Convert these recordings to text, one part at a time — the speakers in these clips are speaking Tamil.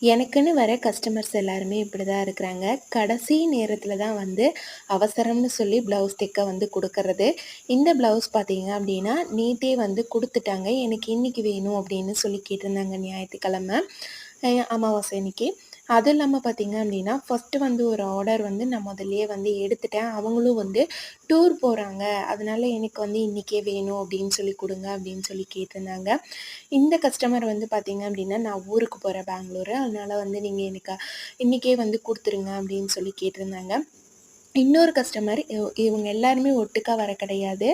எனக்குன்னு வர கஸ்டமர்ஸ் எல்லாருமே இப்படி தான் இருக்கிறாங்க. கடைசி நேரத்தில தான் வந்து அவசரம்னு சொல்லி ப்ளவுஸ் தைக்க வந்து குடுக்கறது. இந்த ப்ளவுஸ் பார்த்தீங்க அப்படின்னா, நேத்தே வந்து குடுத்துட்டாங்க. எனக்கு இன்னைக்கு வேணும் அப்படின்னு சொல்லி கேட்டிருந்தாங்க ஞாயித்துக்கிழம. அமாவாசை அன்னைக்கு. அதுவும் இல்லாம பார்த்தீங்க அப்படின்னா, ஃபர்ஸ்ட்டு வந்து ஒரு ஆர்டர் வந்து நான் முதல்லயே வந்து எடுத்துட்டேன். அவங்களும் வந்து டூர் போறாங்க. அதனால எனக்கு வந்து இன்னைக்கே வேணும் அப்படின்னு சொல்லி குடுங்க அப்படின்னு சொல்லி கேட்டிருந்தாங்க. இந்த கஸ்டமர் வந்து பார்த்தீங்க அப்படின்னா, நான் ஊருக்கு போறேன் பெங்களூரு. அதனால வந்து நீங்க எனக்கு இன்னைக்கே வந்து குடுத்துருங்க அப்படின்னு சொல்லி கேட்டிருந்தாங்க. இன்னொரு கஸ்டமர் இவங்க எல்லாருமே ஒட்டுக்கா வர கிடையாது.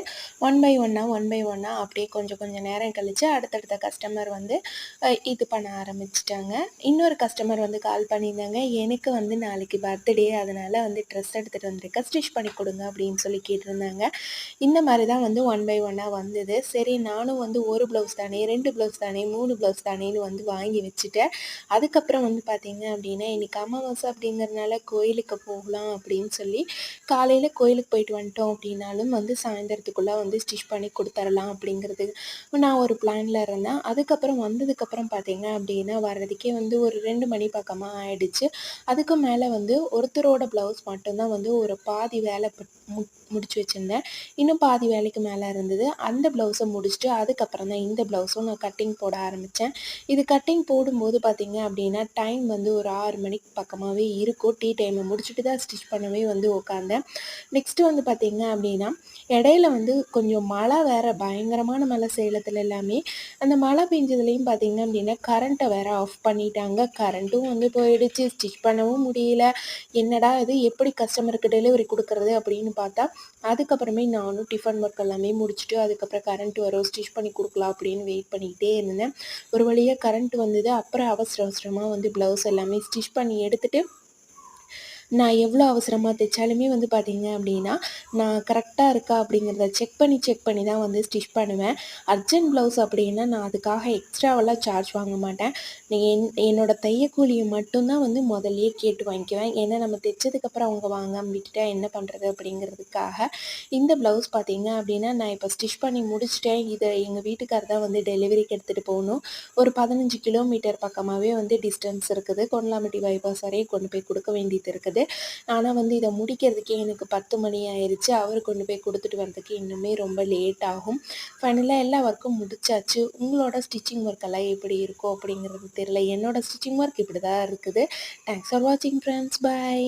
ஒன் பை ஒன்னா அப்படியே கொஞ்சம் கொஞ்சம் நேரம் கழிச்சு அடுத்தடுத்த கஸ்டமர் வந்து இது பண்ண ஆரம்பிச்சுட்டாங்க. இன்னொரு கஸ்டமர் வந்து கால் பண்ணியிருந்தாங்க. எனக்கு வந்து நாளைக்கு பர்த்டே அதனால வந்து ட்ரெஸ் எடுத்துட்டு வந்திருக்கேன். ஸ்டிச் பண்ணி குடுங்க அப்படின்னு சொல்லி கேட்டிருந்தாங்க. இந்த மாரி தான் வந்து ஒன் பை ஒன்னா வந்தது. சரி நானும் வந்து 1 ப்ளவுஸ் தானே, 2 ப்ளவுஸ் தானே, 3 ப்ளவுஸ் தானேன்னு வந்து வாங்கி வச்சுட்டேன். அதுக்கப்புறம் வந்து பார்த்தீங்க அப்படின்னா, இன்னைக்கு அமாவாசை அப்படிங்கிறதுனால கோயிலுக்கு போகலாம் அப்படின்னு சொல்லி, காலையில கோயிலுக்கு போயிட்டு வந்துட்டோம் அப்படின்னாலும் வந்து சாயந்தரத்துக்குள்ள வந்து ஸ்டிச் பண்ணி குடுத்துரலாம் அப்படிங்கிறது நான் ஒரு பிளான்ல இருந்தேன். அதுக்கப்புறம் வந்ததுக்கப்புறம் பார்த்தீங்க அப்படின்னா, வர்றதுக்கே வந்து ஒரு 2 மணி பக்கமா ஆயிடுச்சு. அதுக்கு மேல வந்து ஒருத்தரோட ப்ளவுஸ் மட்டும் தான் வந்து ஒரு பாதி வேலை முடிச்சு வச்சிருந்தேன். இன்னும் பாதி வேலைக்கு மேல இருந்தது. அந்த ப்ளவுஸ முடிச்சுட்டு, அதுக்கப்புறம் தான் இந்த ப்ளவுஸும் நான் கட்டிங் போட ஆரம்பிச்சேன். இது கட்டிங் போடும்போது பார்த்தீங்க அப்படின்னா, டைம் வந்து ஒரு 6 மணிக்கு பக்கமாவே இருக்கும். டீ டைம முடிச்சுட்டு தான் ஸ்டிச் பண்ணவே வந்து உட்காந்தேன். நெக்ஸ்ட்டு வந்து பார்த்தீங்க அப்படின்னா, இடையில வந்து கொஞ்சம் மழை வேற பயங்கரமான மழை சேலத்துல எல்லாமே. அந்த மழை பெஞ்சதுலயும் பார்த்தீங்க அப்படின்னா, கரண்ட்ட வேற ஆஃப் பண்ணிட்டாங்க. கரண்ட்டும் வந்து போயிடுச்சு. ஸ்டிச் பண்ணவும் முடியல. என்னடா இது! எப்படி கஸ்டமருக்கு டெலிவரி குடுக்குறது அப்படின்னு பார்த்தா, அதுக்கப்புறமே நானும் டிஃபன் ஒர்க் எல்லாமே முடிச்சுட்டு, அதுக்கப்புறம் கரண்ட் வரும், ஸ்டிச் பண்ணி குடுக்கலாம் அப்படின்னு வெயிட் பண்ணிக்கிட்டே இருந்தேன். ஒரு வழியா கரண்ட் வந்தது. அப்புறம் அவசர அவசரமா வந்து ப்ளவுஸ் எல்லாமே ஸ்டிச் பண்ணி எடுத்துட்டு நான் எவ்வளோ அவசரமா தைச்சாலுமே வந்து பார்த்தீங்க அப்படின்னா, நான் கரெக்ட்டா இருக்கா அப்படிங்கிறத செக் பண்ணி தான் வந்து ஸ்டிச் பண்ணுவேன். அர்ஜென்ட் ப்ளவுஸ் அப்படின்னா, நான் அதுக்காக எக்ஸ்ட்ராவெல்லாம் சார்ஜ் வாங்க மாட்டேன். என்னோட தையக்கூலிய மட்டும் தான் வந்து முதல்லயே கேட்டு வாங்கிக்குவேன். ஏன்னா நம்ம தைச்சதுக்கப்புறம் அவங்க வாங்காம விட்டுட்டா என்ன பண்ணுறது அப்படிங்கிறதுக்காக. இந்த ப்ளவுஸ் பார்த்தீங்க அப்படின்னா, நான் இப்போ ஸ்டிச் பண்ணி முடிச்சுட்டேன். இத எங்க வீட்டுக்காரர் தான் வந்து டெலிவரிக்கு எடுத்துட்டு போணும். ஒரு 15 கிலோமீட்டர் பக்கமாவே வந்து டிஸ்டன்ஸ் இருக்குது. கொண்டலாம்பட்டி பைபாஸ் வரையும் கொண்டு போய் குடுக்க வேண்டியது இருக்குது. ஆனா வந்து இத முடிக்கிறதுக்கே எனக்கு 10 மணி ஆயிருச்சு. அவரு கொண்டு போய் குடுத்துட்டு வரதுக்கு இன்னுமே ரொம்ப லேட் ஆகும். ஃபைனலா எல்லா ஒர்க்கும் முடிச்சாச்சு. உங்களோட ஸ்டிச்சிங் ஒர்க் எல்லாம் எப்படி இருக்கும் அப்படிங்கிறது தெரியல. என்னோட ஸ்டிச்சிங் ஒர்க் இப்படி தான் இருக்குது. தேங்க்ஸ் ஃபார் வாட்சிங் ஃப்ரெண்ட்ஸ். பை.